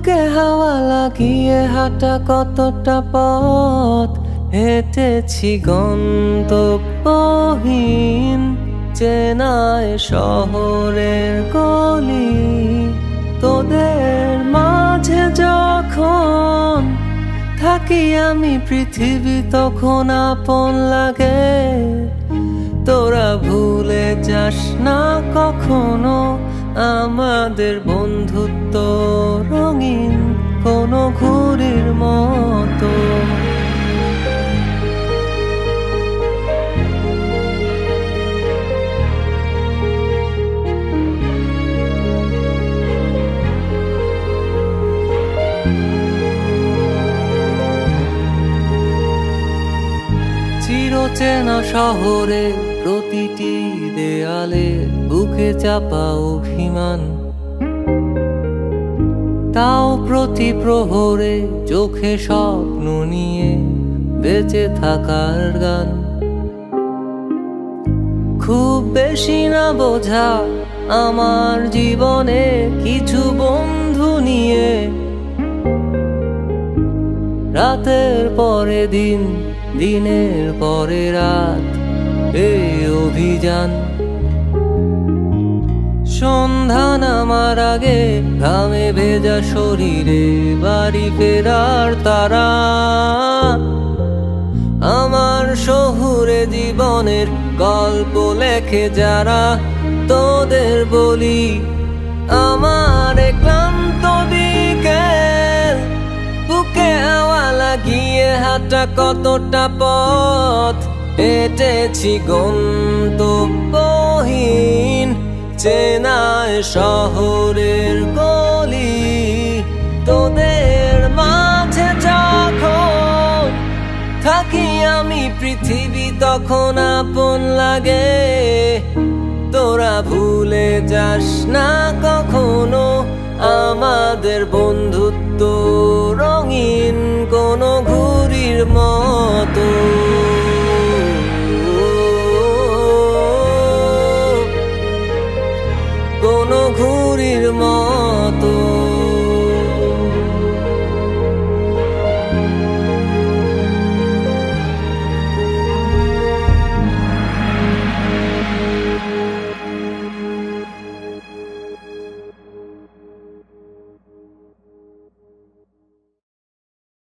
বুকে হাওয়া লাগিয়ে হাঁটা কতটা পথ হেঁটেছি গন্তব্যহীন চেনায় শহরের গলি। তোদের মাঝে যখন থাকি আমি পৃথিবী তখন আপন লাগে। তোরা ভুলে যাস না কখনো আমাদের বন্ধুত্ব রঙিন কোনো ঘুড়ির মতো। চিরচেনা শহরে প্রতিটি দেয়ালে বুকে চাপা অভিমান, তাও প্রতি প্রহরে চোখে স্বপ্ন নিয়ে বেঁচে থাকার গান। খুব বেশি না বোঝা আমার জীবনে কিছু বন্ধু নিয়ে রাতের পরে দিন দিনের পরে রাত এই অভিযান। সন্ধ্যা নামার আগে ঘামে ভেজা শরীরে বাড়ি ফেরার তারা। আমার শহুরে জীবনের গল্প লেখে যারা তোদের বলি আমার ক্লান্ত বিকেল বুকে হাওয়া লাগিয়ে হাঁটা কতটা পথ হেঁটেছি গন্তব্যহীন চেনায় শহরের গলি। তোদের মাঝে যখন থাকি আমি পৃথিবী তখন আপন লাগে। তোরা ভুলে যাস না কখনো আমাদের বন্ধুত্ব